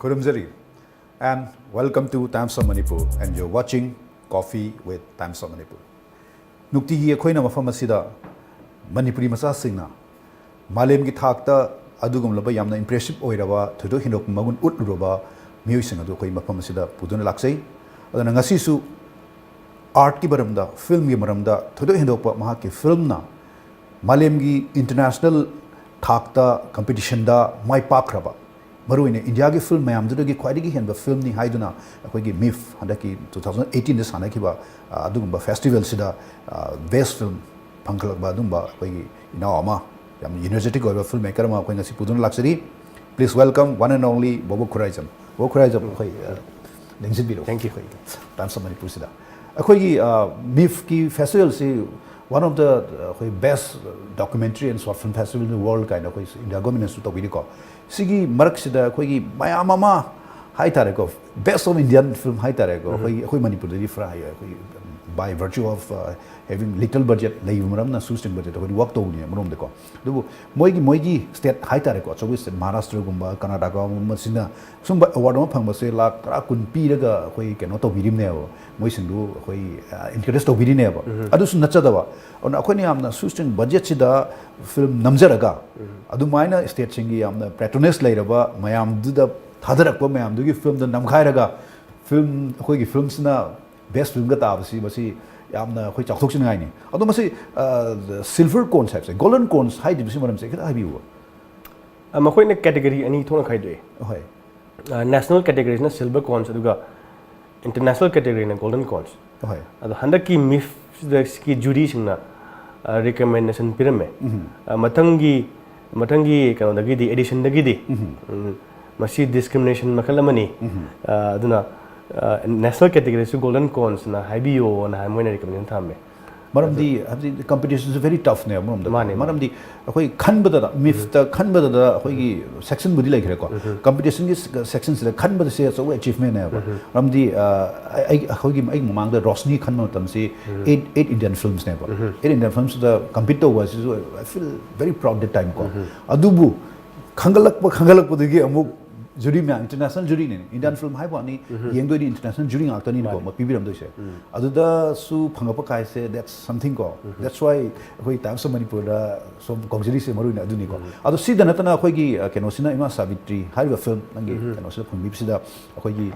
Khurumjari, and welcome to Times of Manipur, and you're watching Coffee with Times of Manipur. Nukti hi ekhoina mafam asida Manipuri masa singna malem gi thakta adugum laba yamna impressive oiraba thodo hinok magun utruba miyoi sing adu khoi mafam asida puduna laksai adana ngasi su art ki baramda film gi maramda thodo hinok pa maha ki film na malem gi international thakta competition da mai pakraba maruine India gi film mayam du gi khwai gi henba film ni haiduna akhoi gi MIF handaki 2018 da sana kiba adugumba festival sida best film pangkalakba adumba akhoi gi inaama yam energetic oiba filmmaker ma akhoi ngasi pudun laksari. Please welcome one and only BOBO KHURAIJAM. BOBO KHURAIJAM akhoi lengsin biro. Thank you. Times of Manipur sida akhoi gi MIF ki festival si one of the best documentary and short film festival in the world kind of India government su tawiri ko sigi marak sida khoi gi mayam ama hai tare ko best of Indian film hai tare ko khoi Manipur di fra khoi by virtue of having little budget lay maram na sustain budget khoi work to ni marom de ko du moigi state hai tare ko chobi state Maharashtra gumba Karnataka gumba sina sumba award ma phangba se lak tra kun pi daga khoi keno to birim ne bo moi sindu khoi interest to biri ne bo adu su nacha da ba on akhoi ni amna sustain budget sida film namjaraga adu maina state singi amna patronage lairaba mayam du da thadarak pa mayam du gi film da namkhairaga film khoi gi films na best film ga ta basi yamna khoi chakthok sin ngai ni adu masi silver cones have golden cones hai di bisi maram se khita habi wa makhoi ne category ani thona khai de hoi national category na silver cones aduga international category na golden cones hoi adu handaki MIF the ki jury singna recommendation pirame matangi kano dagi di edition dagi di masi discrimination makalamani aduna national category su golden cones na haibio na moina recommendation thamme maram di competition is very tough ne maram di akhoi khanbada MIF ta khanbada da akhoi gi section budi lai khre ko competition gi sections le khanbada se so achievement ne maram di akhoi gi ai mamang da rosni khanma tam se 8 Indian films ne 8 Indian films da compete to was I feel very proud that time ko adubu khangalak gi amuk jury me international jury ne Indian film hai bani yengdoi di international jury ngak tani ko ma pibiram doi se aduda su phangapa kai se that's something ko that's why hoi Times of Manipur da so kongjili se maru na aduni ko adu sida natana khoi gi keno sina ima Savitri hariba film nangi keno sina phungbi sida khoi gi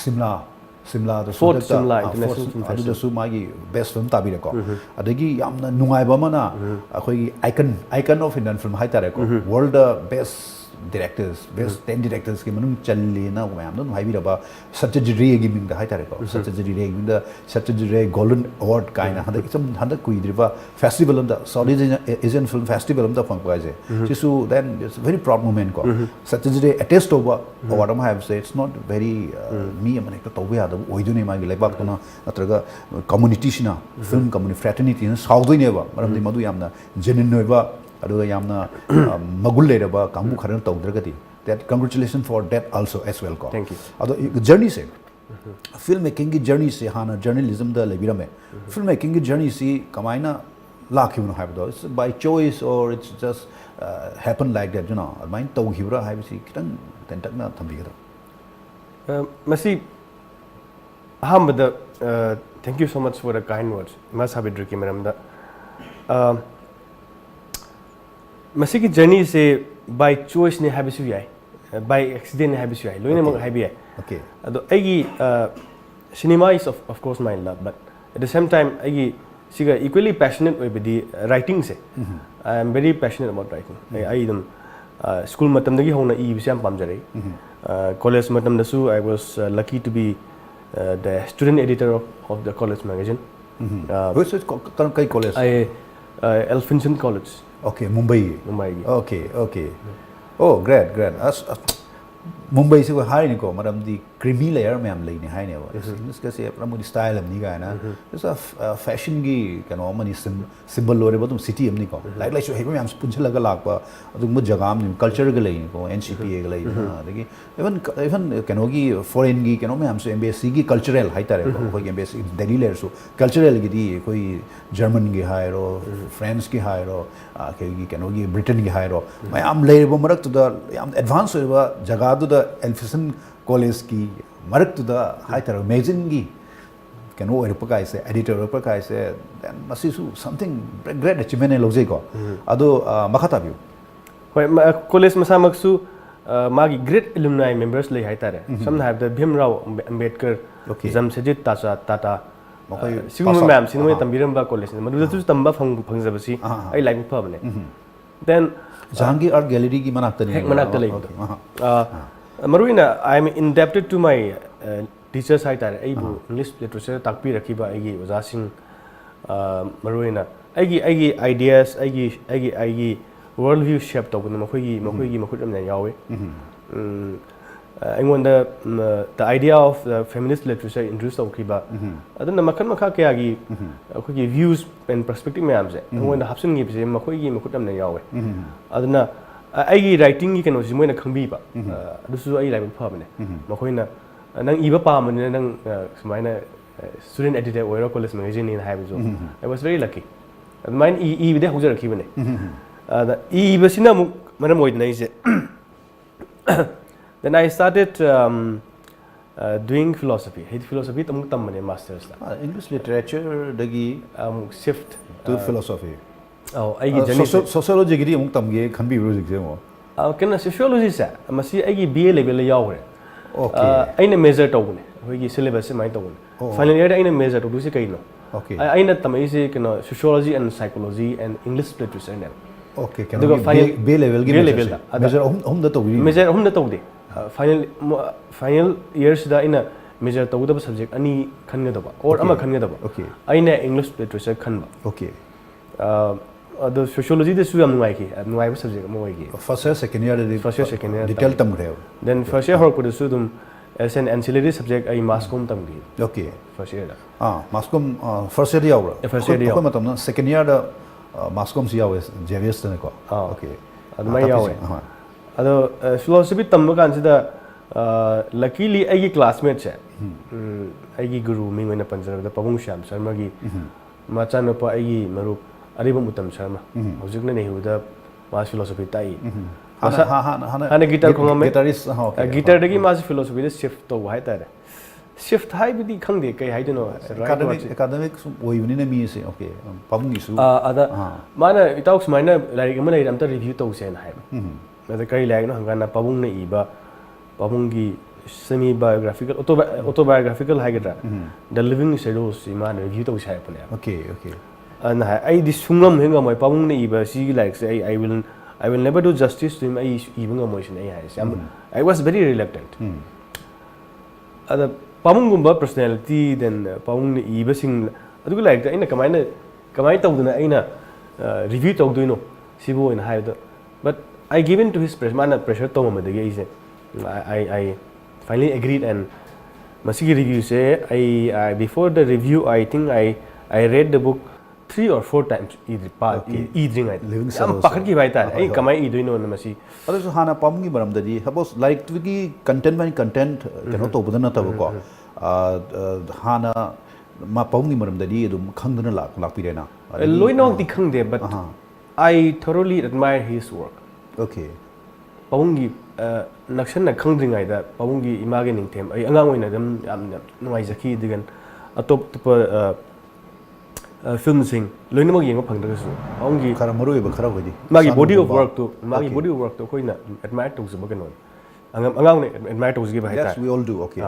Simla da Fort Simla international film festival su magi best film tabi ko adagi yamna nungai ba mana khoi gi icon of Indian film hai tare ko world best directors best 10 directors ke manung challe na mayam no hai biraba Satyajit Ray gi ming da hai tare ko Satyajit Ray gi da Satyajit Ray golden award kaina handa kuidriba festival da Saudi Asian film festival da phang paise sisu then it's a very proud moment ko Satyajit Ray attest over award ma have say it's not very me amane to tobe ya da oidune ma gi laibak na natraga community sina film community fraternity na saudoi ne ba maram di madu yamna genuine noiba aduga yamna magul leraba kambu kharan tawdragati that congratulations for that also as well ko thank you adu journey se filmmaking ki journey se hana journalism da lebirame filmmaking ki journey se kamaina lakhibuno habdo it's by choice or it's just happen like that you know mind tawhibra habisi kitang tentakna thambigada masi ahambada thank you so much for the kind words mas habidru ki maramda masi ki journey se by choice ne habisu yai by accident ne habisu yai loine mang habi yai okay ado aigi cinema is of course my love but at the same time aigi siga equally passionate with the writing se I am very passionate about writing I dum school matam dagi hona e bisam pamjare college matam da su I was lucky to be the student editor of the college magazine which is kai college Elphinstone College. Okay, Mumbai. Okay. Oh, great. Mumbai se ko hai ni ko maram di creamy layer me am leine hai ne wa this ka se pramudi style am ni ga na this a fashion gi kano mani symbol lore ba tum city am ni ko like so hebe am punchal laga lak pa adu mu jagam ni culture ga leine ko NCPA ga leine dagi even kano gi foreign gi kano me am so embassy gi cultural hai tare ko embassy Delhi layer so cultural gi di koi German gi hai ro France gi hai ro ke gi kano gi Britain gi hai ro mai am layer ba marak to da am advance ba jaga du da Elphinstone College ki marak tu da hai tar magazine gi can over pakai se editor pakai se then masisu something great achievement e lojai ko ado makata view hoi college masa maksu magi great alumni members lei hai tare samna have the Bhimrao Ambedkar Jamshedjit Tata Sigum ma'am sinoi tambiramba college madu tu tamba phangjabasi ai like phabne then Jahangir Art Gallery ki manakta ni manakta lei maruina I am indebted to my teachers hai tare ai bu English literature takpi rakhiba ai gi oja sing maruina ai ideas ai world view shape to na makhoi gi makhut amna yawe the idea of the feminist literature introduced okhiba aduna makha kya gi akhoi views and perspective mayam je ngona hapsun gi je makhoi gi makhut amna yawe aduna ai writing gi kano moina khangbi ba adusu ai lai phabane makhoina nang iba pa man nang sumaina student editor oiro college magazine in haibu I was very lucky mine bide hujara khibane basina mu mana moidna ise then I started doing philosophy. Hate philosophy tamuk tammane masters la. English literature dagi shift to philosophy. Oh, I gi sociology gi amuk tamge khanbi logic je mo. Kana sociology sa masi ai gi BA level la yaw re. Okay. Aina major tawune. Hoi gi syllabus se mai tawune. Final year aina major to se kaino. Okay. Aina tamai se kana sociology and psychology and English literature ne. Okay, can B level gi major hum da to major hum da to de. Final years da ina major tawdaba subject ani khanga daba or ama khanga daba okay aina English literature khanba okay the sociology de su am ngai ki ngai subject mo gi first year second year detail tam gre then first year hor ko de su dum as an ancillary subject ai mass com tam gi okay first year da mass com first year yaw first year yaw ko matam na second year da mass com si yaw JVS ne ko okay admai yaw ado philosophy tamma kansida luckily ai classmate che ai guru mingona panjara da Pabung Shyam Sharma gi machana pa ai maru ariba mutam Sharma hojikna nei huda mas philosophy tai hana guitar khongam guitarist guitar dagi mas philosophy de shift to hai tare shift hai bidi khangde kai hai dino academic oibni na mi se okay Pabung isu ada mana itauk smaina like amana amta review to sen hai the kari lag no hangana Pabung na iba Pabung gi semi biographical autobiographical hagadra the living shadows man review to sai pune okay and I this sungam henga mai Pabung na iba si like say I will never do justice to him I even emotion I was very reluctant ada Pabung gumba personality then Pabung na iba sing adu like ina kamai tawduna ina review tawduino sibo in haida but I given to his pressure to madagi I finally agreed and masigi review say I before the review I think I read the book 3 or 4 times evening I living am pakhat ki bai ta ai kamai iduino na masi adu hana Pabung gi baram dadi suppose like to gi content by content kano to budana ta ko hana ma Pabung gi baram dadi dum khangdana lak pi rena loinong ti khangde but I thoroughly admire his work okay Pabung gi nakshan na khangdringai da Pabung gi image ningthem ai angang oina dam yam nuai jaki digan atop film sing loinamag yenga phangda su Pabung gi khara maru ba khara hodi magi body of work to khoina admire to zuba kanon angang ne admire to zugi ba yes we all do okay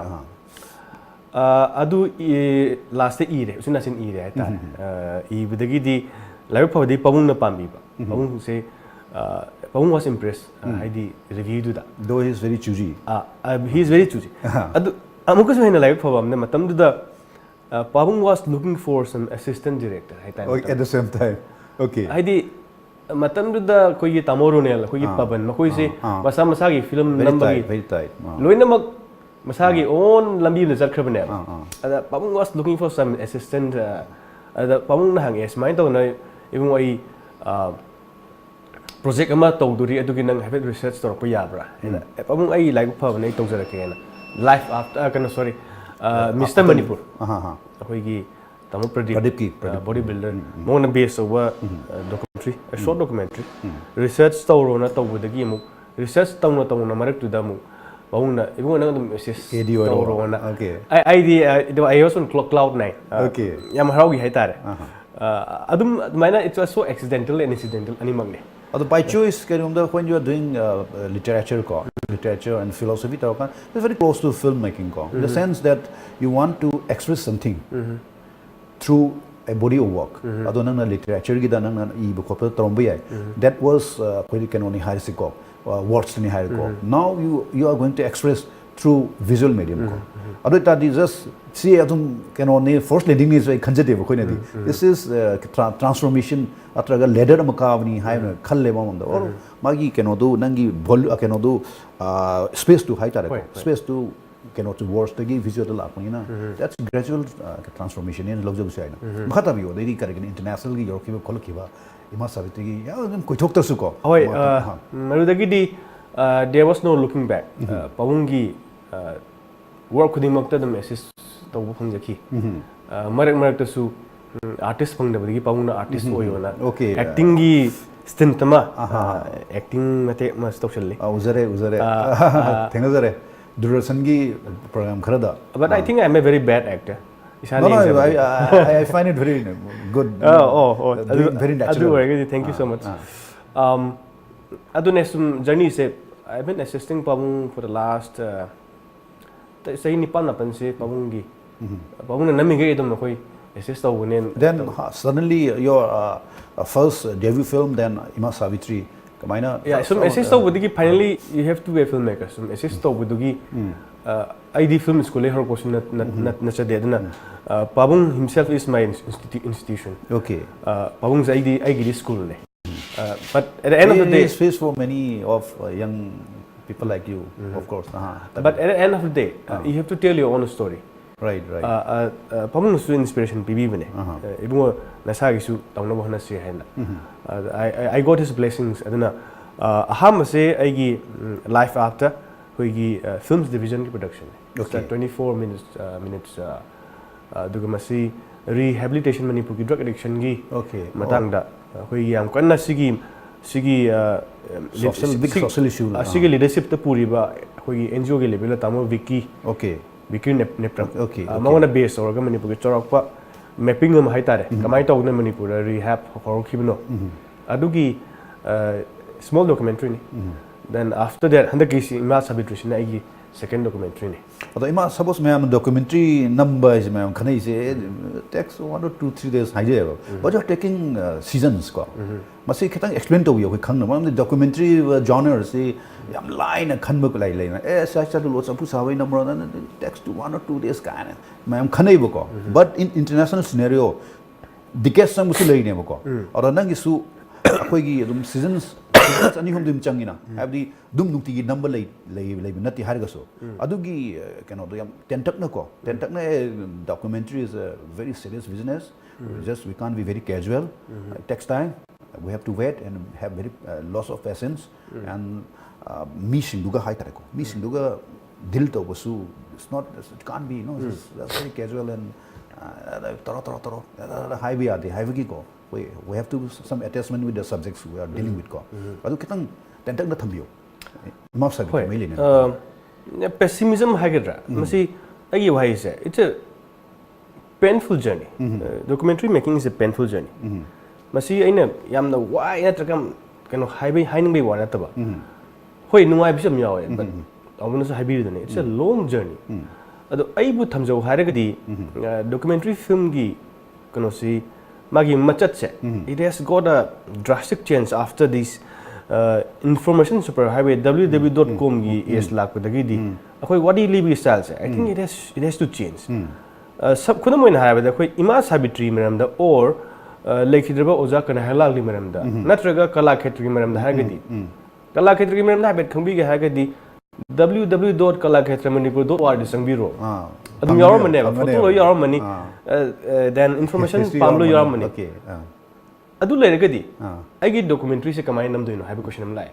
adu last e re usina sin e re ta e bidagi di lai phawdi Pabung na pambi ba Pabung se Pabung was impressed haidi review du da though he is very choosy he is very choosy adu amuka so hena like phawam ne matam du da Pabung was looking for some assistant director at the same time okay haidi matam du da koi gi tamoro ne koi gi paban ma koi se masa masa gi film number gi very tight loina mak masa gi on lambi le jar khabane ada Pabung was looking for some assistant ada Pabung na hang yes mind to na ibung ai project ama tawduri adugi nang have research to ko yabra Pabung ai like phawne tawjarake na life after kana sorry Mr. Manipur akoi gi tamu Pradeep ki bodybuilder mona base over documentary a short documentary research tawro na tawdagi mu research tawna marak tu da mu pabung na ibung na dum assist ADO ro na okay I was on cloud9 okay yam harau gi hai tare adum maina it was so accidental and incidental ani magne by choice when you are doing literature and philosophy it's very close to filmmaking in the sense that you want to express something through a body of work literature that was words now you are going to express through visual medium just see first leading is this is transformation atraga ladder makavni haina khalle mamanda or magi do nangi space to high space to to words to give visual lakna that's gradual transformation in logjo saina makhata bi odai kare international gi yorkiba kolkiba ima savitri gi ya koi thoktar su ko hoy marudagi di there was no looking back pawungi work khuding makta dum assist tawbu phangjakhi marak marak ta su artist phangdabagi pawuna artist oyona acting gi stint tama acting mate mas tawshalli uzare thengazare Durarsan gi program kharada but I think I'm a very bad actor no, I find it very good very natural thank you so much adune sum journey se I've been assisting pawung for the last say nipan napan se pawung gi pawung na nami ge idom koi assist tawunen then suddenly your first debut film then Ima Savitri kamaina yeah some assist tawudigi finally you have to be a filmmaker some assist tawudugi ID film school her question na chade aduna pawung himself is my institution okay pawung ID school ne but at the end of the day it's face for many of young people like you of course but at the end of the day you have to tell your own story right pamung su inspiration bibi bane ibungo nasa gi su tawna bo hana si haina I got his blessings aduna aham se aigi life after hoigi films division ki production okay 24 minutes duga masi rehabilitation manipur ki drug addiction gi okay matang da hoigi yam kanna sigi big social issue sigi leadership ta puri ba hoigi NGO gi level tamo wiki okay wiki nepram okay mangona base or ga manipur ki chorakpa mapping am hai tare kamai tawna manipur rehab horokibno adugi small documentary ni then after that handaki Ima Savitri na igi second documentary ni Ima suppose ma'am documentary number is ma'am khanai se takes 1 or 2 3 days haije but you're taking seasons ko masi khitang explain to you khang na the documentary genre se yam line khanba ko lai laina sa lo chapu sawai number takes to 1 or 2 days ka na ma'am khanai ko but in international scenario decades sam musi lai ne ko or nang isu akoi gi dum seasons ani hum dim changina abdi dum nukti gi number lay nati har gaso adugi do yam tentak na documentary is a very serious business just we can't be very casual it takes time we have to wait and have very loss of patience and mi sinduga hai tareko mi sinduga dil to basu it's not it can't be that's very casual and taro high bi adi high gi ko we have to some attachment with the subjects we are dealing with ko adu kitang tentak na thambiyo map sabi ko mailin pessimism hagadra masi agi wai se it's a painful journey documentary making is a painful journey masi aina yamna wai na trakam highway hining be wana taba hoi nungai bisam yawe but amuna sa highway dane it's a long journey ado aibu thamjau haragadi documentary film gi si magi machat se it has got a drastic change after this information super highway www.com gi is lakudagi di akoi wadi libi style se I think it has to change sab khuna moina haibada akoi Ima Savitri maramda or lekhidraba oja kana halal li maramda natraga kala khetri maramda hagadi kala khetri maramda habet khangbi ga hagadi www.kalakhetramanipur.org sangbiro adum yaramane photo lo yaramani then information pamlo yaramani okay adu leragadi aigi documentary se kamai nam doino have question am lai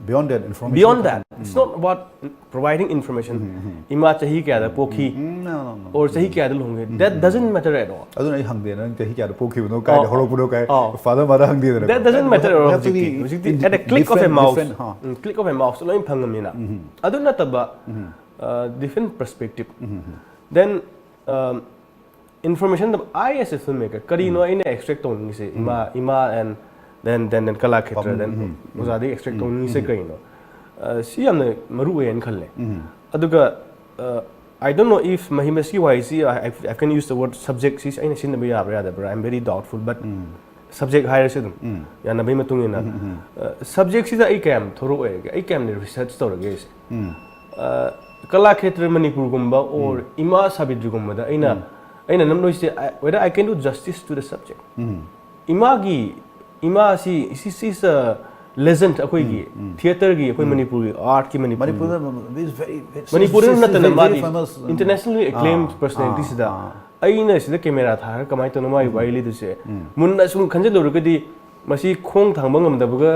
beyond that information beyond that it's not about providing information ima chahi kya da pokhi or chahi kya da longe that doesn't matter at all adu nai hangde na chahi kya da pokhi no kai holo puno kai father mother hangde na that doesn't matter at all at a click of a mouse click of a mouse lo phangamina adu na taba different perspective then information that I as a filmmaker kari no ine extract on se ima and then kala khetra then uzadi extract on se kai no si amne maru en khalle aduga I don't know if mahimasi yc I can use the word subject sis aina sin ba ya but I'm very doubtful but subject higher se dum ya na bai matung ina subject si da I cam thoro ai cam ne research tor ge se kala khetra manipur gumba or ima sabidri gumba da aina nam noise whether I can do justice to the subject ima si is a legend akoi gi theater gi akoi manipur art ki manipur is very manipur natana mari internationally acclaimed personality sida aina sida camera thar kamai to mai waili du se munna sum khanje lorugadi masi khong thangba ngamdabaga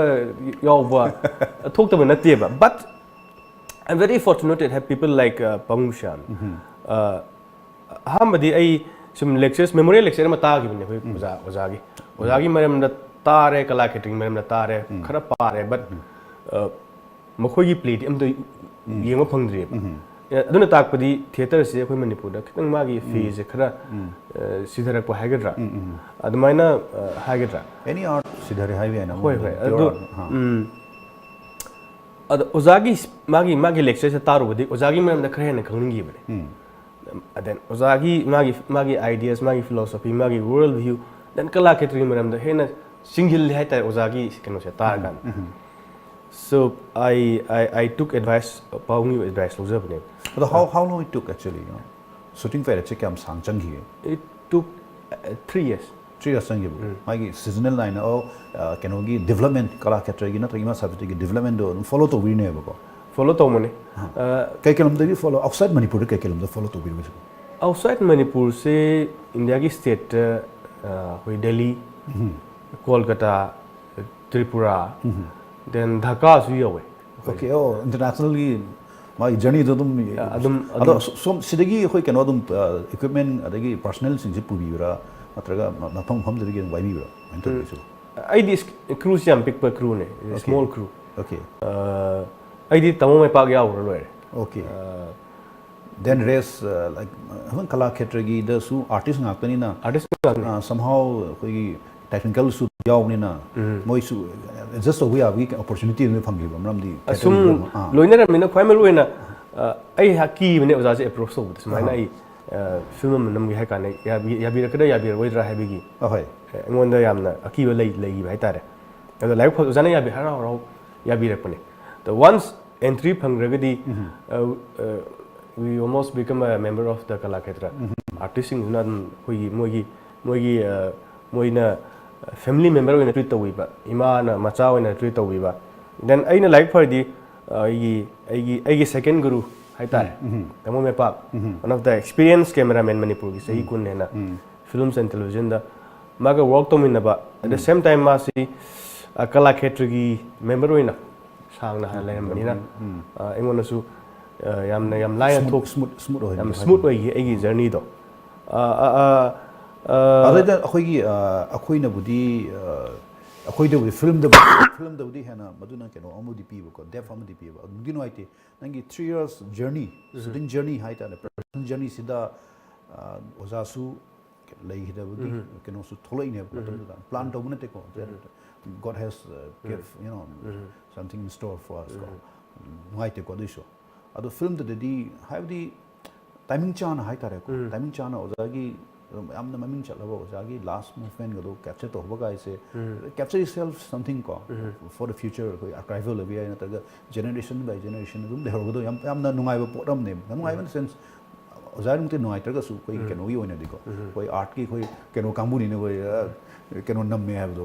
yawba thokta natte ba but I'm very fortunate to have people like Pamushan hamadi ai sum lectures memorial lecture ma ta gi ne khoi ozagi maram da tare kala catering maram da tare khara pare but makhoi gi play am do yema phangdri aduna takpadi theater se khoi manipur da kitang ma gi fees khara sidharak pa hagadra adumaina hagadra any art sidhare highway na hoi adu ozagi magi lecture se taru budi ozagi maram da khare na khangningi bane then ozagi magi ideas magi philosophy magi world view then kala catering maram da hena single hai ta ozagi keno se tar kan so I took advice paungi advice lozer bane but how long it took actually shooting for check am sang chang hi it took 3 years 3 years sang gi magi seasonal line keno gi development kala catering gi na trima subject gi development do follow to win ne ba follow to mone kai kelam da follow outside manipur kai kelam da follow to win outside manipur se india ki state hoi delhi kolkata tripura then dhaka su yawe okay internationally my journey dum so sidagi hoi keno dum equipment adagi personnel sing ji pubira atraga mafam pham dagi wai bira interview I this cruise jam pick per crew ne small crew okay I did tamo mai pag yaw lo okay then race like havan kala khetra gi da su artist ngakani na artist somehow koi technical su yaw ni na moi su just a we have opportunity ne phamgi bam ram di asum loiner mina khwai maru ena ai haki ne oza se approach so this mai nai film nam gi ha ka ne ya bi rakada ya bi wai dra ha bi gi ahoi ngon da yamna aki ba lei ba hai tare ado live pho oza ne ya bi ha ra ya bi rakpane the once entry phangragadi we almost become a member of the kala khetra artist sing na moina family member we treat to ba ima na macha we treat to ba then aina like for the ai second guru haitare tamo me pa one of the experienced cameraman manipur gi sahi kun na films and television da maga work to min ba at the same time ma si kala khetra gi member we na sang na hala yam na engona su yam lai thok smooth oi gi journey do ada akhoi na budi akhoi de film da budi hena maduna keno amudi pi ko def amudi pi ba dino aite nangi 3 years journey shooting journey haita na production journey sida ozasu lai hida budi keno su tholoi ne plan to bunate ko God has give something in store for us nuaite ko disho ado film da di have the timing chana haitare ko timing chana ozagi amna mamin chalaba ozagi last movement go capture to hoba ise capture itself something ko for the future ko archival bi na taga generation by generation dum de hogo amna nungai ba poram ne nungai ba sense ozari mte nungai taga su ko keno yi oina diko ko art ki ko keno kambu ni ne ko keno namme have do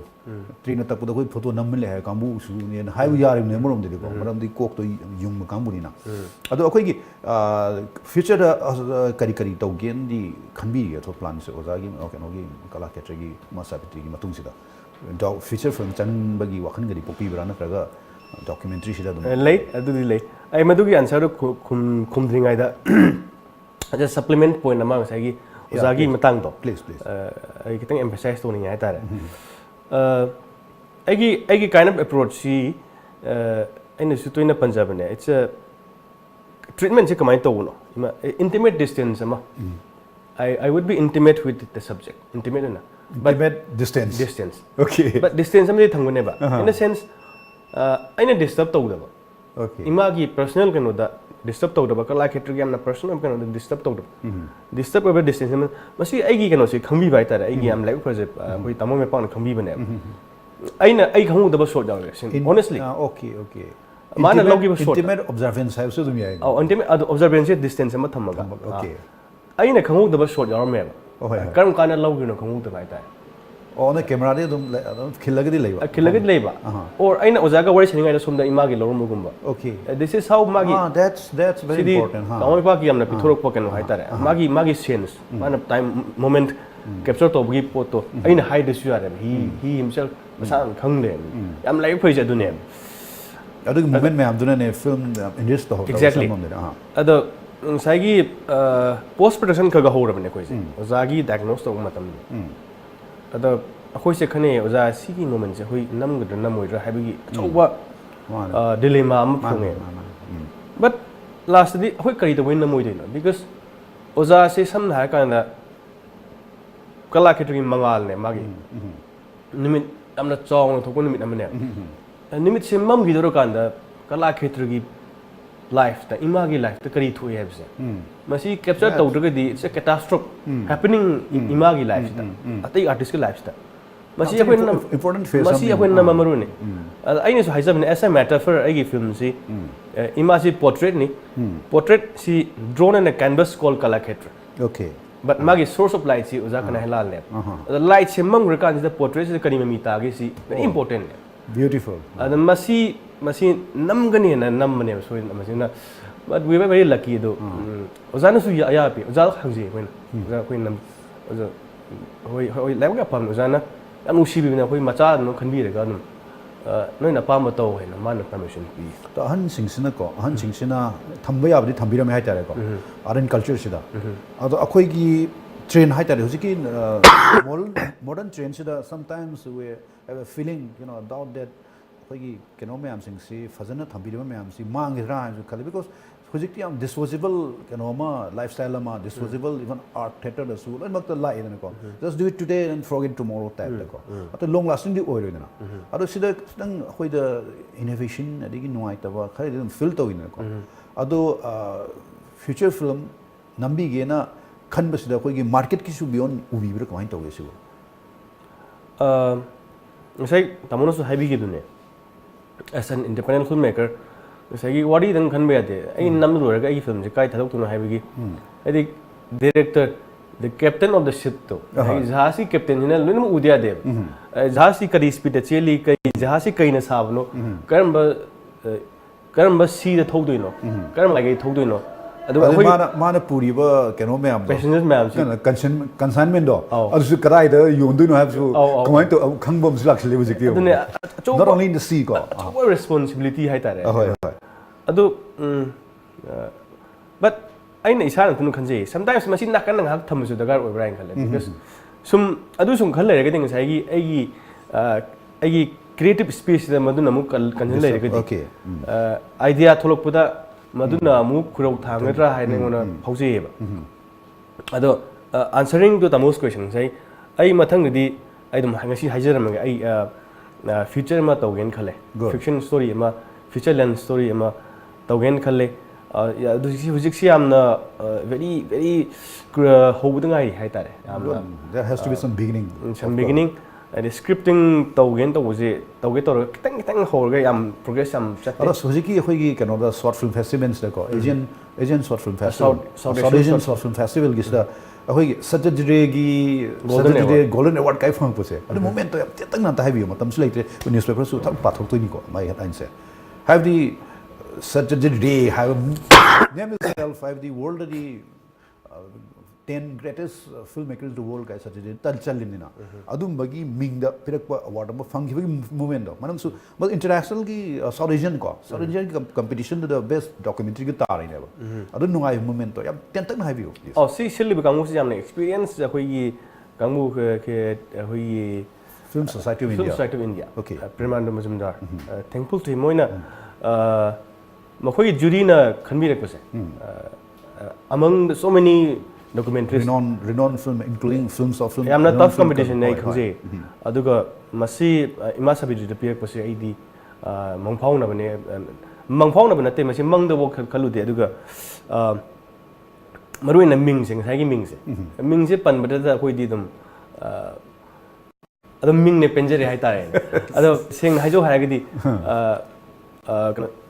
trina tak ko photo namme le ha kambu su ne hai yar ne morom de ko morom di kok to yung kambu ni na ado akoi gi future da kari kari to gen di khanbi to plan se ozagi keno gi kala ketre gi masapitri gi matung sida feature film chan bagi wakan gadi popi brana kaga documentary sida dum lei adu di lei ai madu gi answer khum dringai da just supplement point ama sai gi uzagi matang to please ai kitang emphasize to ni ai tare ai kind of approach si aina su toina punjab ne it's a treatment se kamai to no intimate distance ama I would be intimate with the subject intimate na but distance okay but distance am thangune ba in a sense aina disturb to da ba okay imagi personal kanu da disturb to da ba kala khetri yamna personal kanu da disturb to da disturb over distance masi aigi kanu se khangbi bai ta aigi am like project boi tamo me pawn khangbi bane aina ai khangu da ba short down honestly okay mana logi ba short intimate observance hai so dum yai intimate observance distance am thamaga okay aina khangu da ba short yaw me ba karam kana logi no khangu da bai ta on the camera de dum khilagadi leiba or aina ojaga wari seningai da somda imagi lorum gumba okay this is how magi that's very important kamai pa ki amna pithorok pa kanu hai tare magi sense mana time moment capture to bagi photo aina hide su yare he himself masang khangde am lai phoi ja dune adu moment me am dune ne film industry to exactly ado saigi post production ka ga horabne koi se ojagi diagnose to matam ado akhoi se khane oja sigi moment se hoi namgudra namoidra haibagi chauba dilemma am phunge but last di hoi kari to win namoidena because oja se samna ha kana kala khetri mangal ne magi nimit amna chong thokun nimit amne nimit se mam gi doro kanda kala khetri gi life ta imagi life ta kari thu hebse masi capture tawdra di it's a catastrophe happening in imagi life ta atai artist ki life ta masi apoi important phase masi apoi na mamaru ne aini so haizab ne as a metaphor agi film si imagi portrait ni portrait si drawn in a canvas called kala khetra okay but magi source of light si uja kana halal ne the light se mang rekan the portrait se kani mi ta gi si very important beautiful and masi namgani na namne so masi na but we were very lucky though ozana su ya pi oza khangje when oza koi nam oza hoi lai ga pam ozana am usi bi na koi macha no khanbi re ga no noi na pa ma to he na man permission pi to han singsina ko han singsina thamba ya bdi thambira me hai tare ko aren culture sida ado akhoi gi train hai tare hoji ki modern train sida sometimes we have a feeling doubt that akhoi keno me am sing si fazana thambira me am si mang ra khali because hojik am disposable ma lifestyle ma disposable even art theater da su mak ta lai na ko just do it today and forget tomorrow type da ko at long lasting di oil na ado sida dang hoi da innovation adigi nuai ta ba khari dum fill to ina ko ado future film nambi ge na khan ba sida koi gi market ki su beyond ubi bra kamai to ge su sai tamono su haibi gi dune as an independent filmmaker sai wari dang khan be ade ai nam ro ga ai film je kai thadok tu hai bi ai director the captain of the ship to ai jahasi captain ne lun udia de jahasi kadi speed cheli kai jahasi kai na sabno karamba si de thodoi no karam lai gai thodoi no adu mana puri ba keno me am passengers me am consignment do adu karai da yondu no have to kamai to khangbom slak le bujik ti not only in the sea ko our responsibility hai tare adu but aina isa nang tunu khanje sometimes machine nakan nang hak thamsu dagar oi brain khale because sum adu sum khal le ga ding sai gi ai creative space da maduna mu kan le ga okay idea tholok puda maduna mu kurau thangadra hai nangona phauji ba ado answering to the most question sai ai mathang di ai dum ngasi haijaram ga ai future ma tawgen khale fiction story ma future length story ma tawgen khale adu si hujik si amna very hobudngai hai tare there has to be some beginning the scripting tawgen to je tawge to kitang horga am progress am chat ala sojiki khoi gi kano da short film festivals da ko asian short film festival south asian short film festival gi da khoi saturday gi golden award kai phang puse adu moment to tetang na ta habi matam su laite newspaper su thak pathok to ni ko mai headline se have the Saturday have name itself have the world the 10 greatest filmmakers in the world guys such as tal challimina adum bagi mingda pirakpa award ma fangi bagi movement do manam su but international ki South Asian competition the best documentary ki tari ne ba adu nungai movement to yam ten tak na habiu oh si silli kamu si jamne experience khoi gi kamu ke hoi Film Society of India okay Primando Mazumdar thankful to moina makhoi jury na khanbi rakpase among so many documentaries renowned film including films of film yamna tough competition nei khanje aduga masi ima sabiji de piak pasi aidi mangphau na bane te masi mangda bo khalude aduga marui na ming sing sai gi ming se pan bada da khoi di dum adum ming ne penjare hai tare ado sing haijo haragidi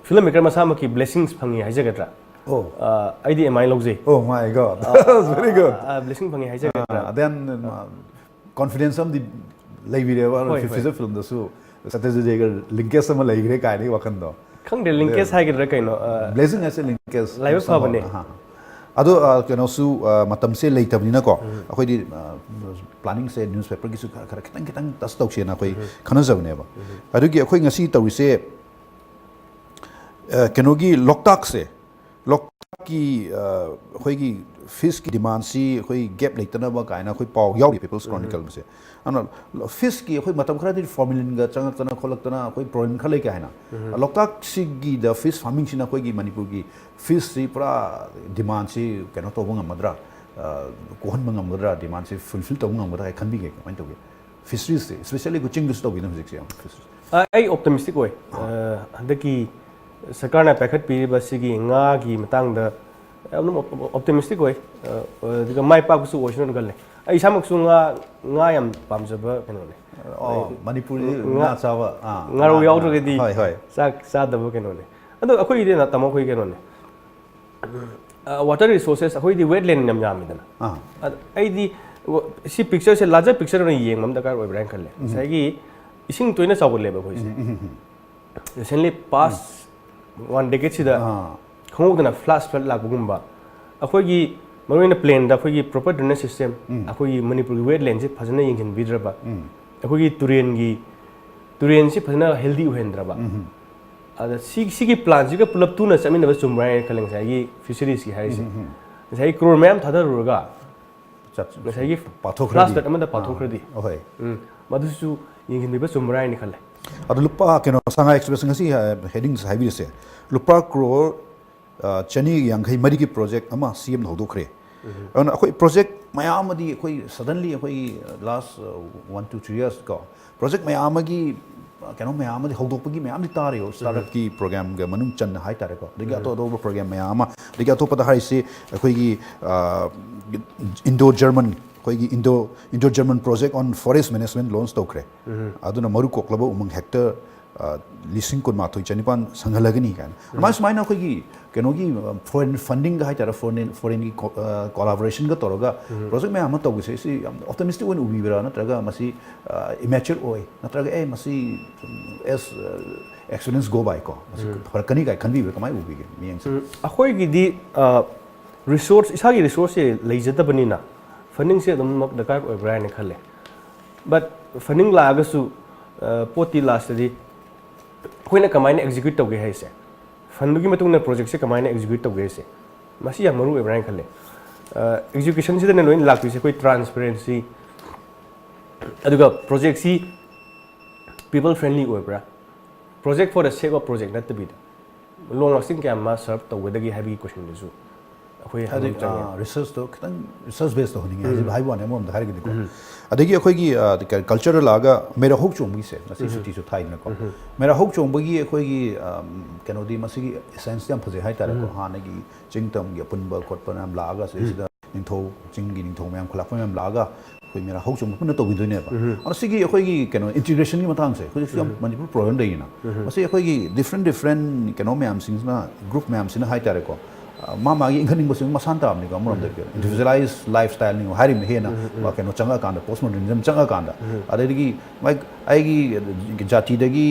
filmmaker masa ma ki blessings phangi haijagadra oh ID MI logje oh my god that's very good blessing phangi haijagadra then confidence am the laibire wa feature film da su satya jegar linkage sama laigre kai ni wakan do khang de linkage haigadra kaino blessing as a linkage live phabane ado kano su matam se leitabnina ko akoi di planning se newspaper ki su khara kitang tas tok se na koi khana jabne ba adu gi akoi ngasi tawi se kano gi loktak se loktak ki khoi gi fish ki demand si khoi gap leitana ba kaina khoi paw yaw people's chronicle se ana fish ki khoi matam khara di formulin ga chang tana kholak tana khoi problem khalai ka haina loktak si gi the fish farming sina khoi gi manipur gi fish si pura demand si kano to bang amadra kohon bang amadra demand si fulfill to bang amadra khan bi ge main to ge fisheries se especially go ching to bi na music se ai optimistic oi handaki sarkar na pakhat pi basi gi nga gi matang da optimistic oi diga mai pa su ocean gal le ai samak su nga yam pamjaba kano le manipur nga chawa nga ro yaw de di hoi hoi sa da bo kano le ado akoi de na tamo khoi kano le water resources akoi di wetland nam yam midana ai di si picture se larger picture na yeng mam da kar oi brand khalle sai gi ising toina chaw le ba khoi se recently past 1 decade sida khongdana flash flood lagugumba akhoi gi maroina plain da akhoi gi proper drainage system akhoi gi manipur gi wetland se phajana yengin bidraba akhoi gi turen si phajana healthy uhendraba ada si gi plant ji ga pulap tu na chamin ba chumrai khaleng sai gi fisheries gi haise sai crore ma'am thada ruga sai gi pathok flash flood amada pathok radi ohoi madusu yengin ba chumrai ni khalle adu lupa keno sanga express ngasi heading habi se lupa crore chani yangai mari ki project ama CM hodo khre and akoi project mayam adi akoi suddenly akoi last 1 to 3 years go project mayam gi keno mayam adi hodo pagi mayam di tare startup ki program ga manung chan hai tare ko diga to do program mayam diga to pada hai se akoi gi Indo German koigi Indo German project on forest management loans to kre aduna maru koklaba umang hectare lising kun ma thoi chanipan sanghalagani kan mas maina koigi kenogi foreign funding ga haitara foreign collaboration ga toroga project me ama to gise si optimistic when ubi bera na traga masi immature oi na traga masi as experience go by ko farkani ga khanbi be kamai ubi ge miyang akhoi gi di resource isagi resource leijata banina funding se dum dakar oi brand khalle but funding la ga su poti last di koina kamaina execute to ge haise fund gi matung na project se kamaina execute to ge se masi ya maru oi brand khalle execution se ne loin lakti se koi transparency aduga project si people friendly oi bra project for the sake of project not to be long lasting cam ma serve to wedagi heavy question du akoi research to kitang research based honing hai bhai bone mom da harigi ko adagi akoi gi cultural laga mera hok chom gi se masi city su thai na ko mera hok chom gi akoi gi kano di masi gi essence yam phaje hai tara ko hana gi chingtam gi punba khotpa nam laga se sida ningtho chinggi ningtho mayam kholak mayam laga koi mera hok chom pun to gi ne ba ana sigi akoi gi kano integration gi matang se koi sim manipur program dei na masi akoi gi different kano mayam sing na group mayam sin hai tara ko mama gi inganing bosing masanta amni ko amram de individualized lifestyle ni hari me hena wa keno changa kanda postmodernism changa kanda adegi mai ai gi jati dagi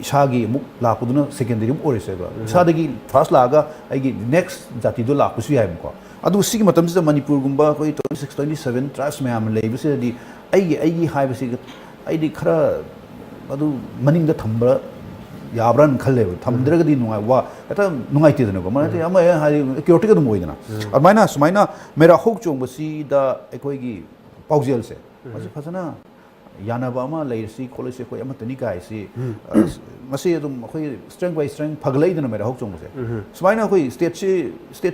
isa gi muk la puduna secondary ore se ba isa dagi first laga ai gi next jati do la pusi hai ko अदु सिगी मतम से मणिपुर गुंबा कोई 26 27 tribes में हम ले बिसे दी आई high बिसे आई दी खरा अदु मनिंग द थंबा याब्रन खल्ले थमद्रगदी नुंगाय वा एता नुंगाइते दनको माने अमा हाई क्योटिक दम होइदना और माइना सुमाइना मेरा होक चोंबसी दा एकोइगी पाउजेल से मसे फसना यानाबा अमा लेसी कॉलेज कोई अमतनी काइसी मसे अदुम कोई स्ट्रेंथ बाय स्ट्रेंथ फगलैदना मेरा होक चोंबसे सुमाइना कोई स्टेट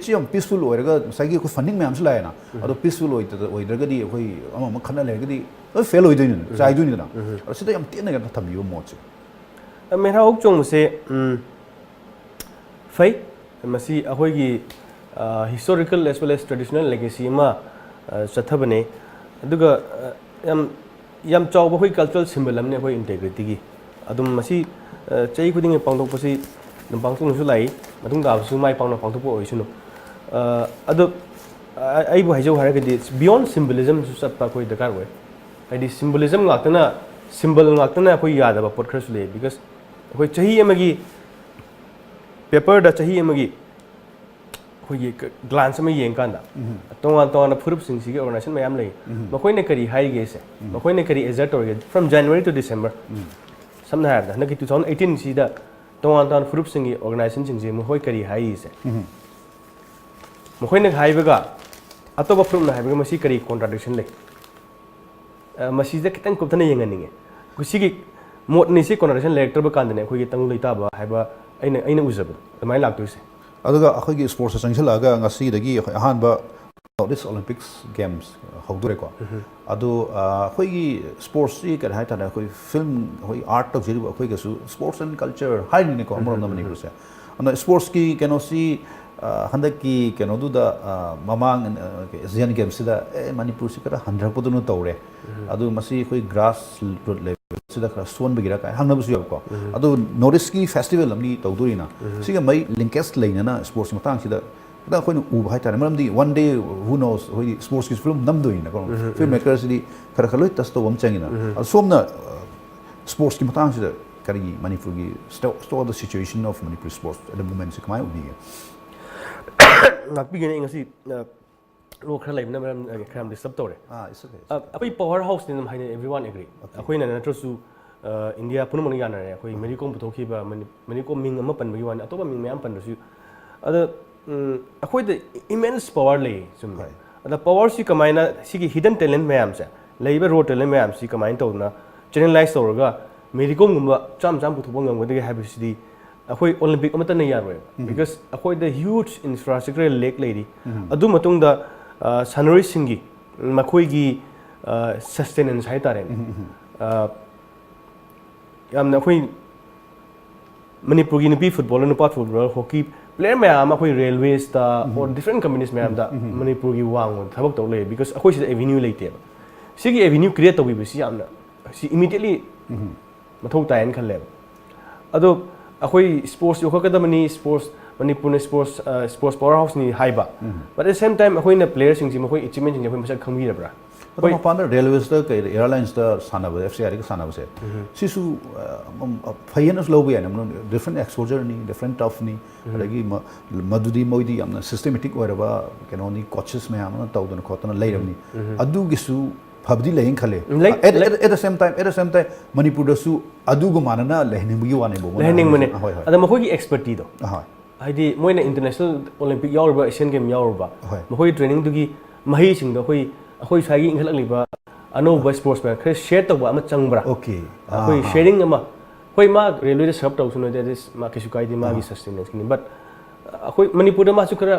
से हम पीसफुल होइरगा साइगी कोई फंडिंग में हमस लायना अदो पीसफुल होइदरगदी कोई अमा खना लेगदी फेल होइदिन चाइदुनिना और सिदा हम तेना गा थमियो मोचे मेरा होक चोंग से फै मसी अखोइगी historical as well as traditional legacy मा चथबने अदुगा यम चाव अखोइ कल्चरल सिंबल हमने अखोइ इंटेग्रिटी की अदुम मसी चई खुदिंग पांगथोकपसी दम पांगथोंसु लाई मथुंग दाबसु माइ पांगना पांगथोकपो ओइसुनु अदु आइबो हाइजौ हारगदि बियॉन्ड सिंबलिज्म सु चप्पा कोइ दरकार होय हाइदि सिंबलिज्म गातना सिंबल गातना अखोइ यादबा पोट खरसु ले बिकॉज अखोइ चही अमगी पेपर दा चही अमगी अखोइ ग्लांस में येंग कांदा तोंगा फुरुप सिंग ऑर्गेनाइजेशन मैम ले मखोइने करी हाइगे से मखोइने करी एजर्ट ऑर्गे फ्रॉम जनवरी टू डिसेंबर समना हायदा नकी 2018 सिदा तोंगा फुरुप सिंग ऑर्गेनाइजेशन सिंग जे मखोइ करी हाइ से मखोइने हाइबगा अतोबा फुरुप ना हाइबगा मसी करी कॉन्ट्राडिक्शन ले मसीजे कितन कुतने येंगनिंगे कुसिगी मोटनी से कॉन्ट्राडिक्शन लेक्टर ब कांदने अखोइ तंग लेताबा हाइबा अइने उजब अदमाइ लागतोइसे अदुगा अखोइगी sports संगलागा ngasi dagi ahanba this Olympics games hogdore ko adu akhoi sports si kar hai tana akhoi film akhoi art tok jiri akhoi gasu sports and culture hai ni ko amron namani ko se ana sports ki keno si handak ki keno du da mamang Asian games da Manipur si kara 100 podunu tawre adu masi akhoi grass root level sida kara suan bigira kai hangna busu yab ko adu notice ki festival amni tawdurina siga mai linkest leina na sports matang sida da khoi nu u bhai tare maram di one day who knows hoi sports ki film nam doina ko filmmakers di kara khaloi tas to bam changina somna sports ki matang sida kari Manipur gi store the situation of Manipur sports at the moment se kamai udi nak bi gene ngasi लो खर लेबना मरम खरम disturb तोरे it's okay अबै power house नि हाइने everyone agree अखोइना नत्रसु India पुनमन यानरे अखोइ Mary Kom पुथोखिबा Mary Kom Ming अमा पनबगी वान अतोबा Ming मयाम पनरसु अद अखोइ the immense power ले सुम अद power सि कमाइना सिगी हिडन टैलेंट मयाम से लेबा रो टैलेंट मयाम सि कमाइन तौना चैनलाइज तौरगा मेरिकोम गुम्बा चाम पुथोबा ngमगदे हाबिसि अखोइ ओलंपिक अमता न यारोय बिकॉज अखोइ द ह्यूज इंफ्रास्ट्रक्चर लेक लेडी अदु मतुंगदा सनरी सिंगी मखोइगी सस्टेनेंस है तारे यामना अखोइ मणिपुर की नुपी फुटबॉल नुपा फुटबॉल हॉकी प्लेयर मैम अखोइ रेलवेज ता और डिफरेंट कंपनीज मैम दा मणिपुर की वांग थबक तौ ले बिकॉज अखोइ से एवेन्यू लेते सिगी एवेन्यू क्रिएट तौ बिबसी यामना सि इमीडिएटली मथौ तायन खले अदो अखोइ स्पोर्ट्स योखकदमनी sports Manipur sports powerhouse ni haiba but at the same time akhoi na players sing ji akhoi achievement sing akhoi masak khangbi rabra but mapanda railways da kai airlines da sanaba FCR ka sanaba se sisu fayenas lobu ya namno different exposure ni different tough ni adagi madudi moidi amna systematic oraba kenoni coaches me amna tawdana khotana leirabni adu gisu phabdi lein khale at the same time Manipur da su adu go manana lehning gi wane bo lehning mane ada makhoi gi expertise do हाइदि मोइना international Olympic यावरबा Asian game यावरबा मखोइ training दुगी मही सिंग द अखोइ साइगी इंखलकलिबा अनोबा स्पोर्ट्स मैन खरे शेयर तौबा अमा चंगब्रा ओके अखोइ शेयरिंग अमा खोइ मा रेलवे दे सर्व तौसुनो दैट इज मा केसु काइदि मागी सस्टेनेंस किनि बट अखोइ मणिपुर दा मासु खरा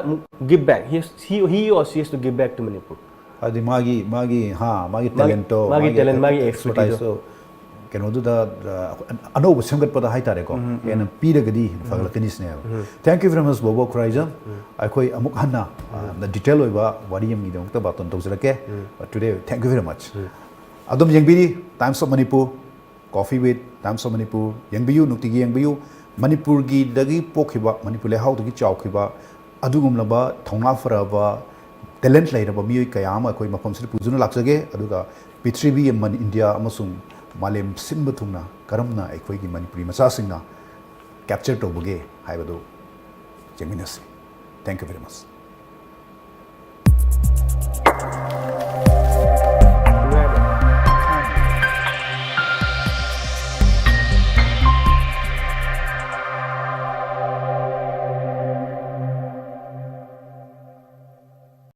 give back he or she has to give back to Manipur हाइदि मागी टैलेंट मागी एक्सपर्टाइज कनोदुदा अनोब सेमगतपदा हाइतारे को एन पीरगदी फगलकनिसने thank you very much Bobo Khuraijam अखोइ अमुक हन्ना द डिटेल ओइबा वारियम गी दंगता बातन तौजरके today thank you very much अदम यंगबिरी Times of Manipur coffee with Times of Manipur यंगबियु नुक्तिगी यंगबियु मणिपुर गी दगी पोखिबा मणिपुर लेहाउ दगी चावखिबा अदुगुमलबा थौना फरबा टैलेंट लेरबा मियोय कयाम अखोइ मफम से पुजुना लाक्सगे अदुगा पृथ्वी मन इंडिया अमसुंग मालेम सिंब थुंगना करमना अखोइगी मणिपुरी मचासिंगना कैप्चर तौबगे हाइबदो जेमिनस थैंक यू वेरी मच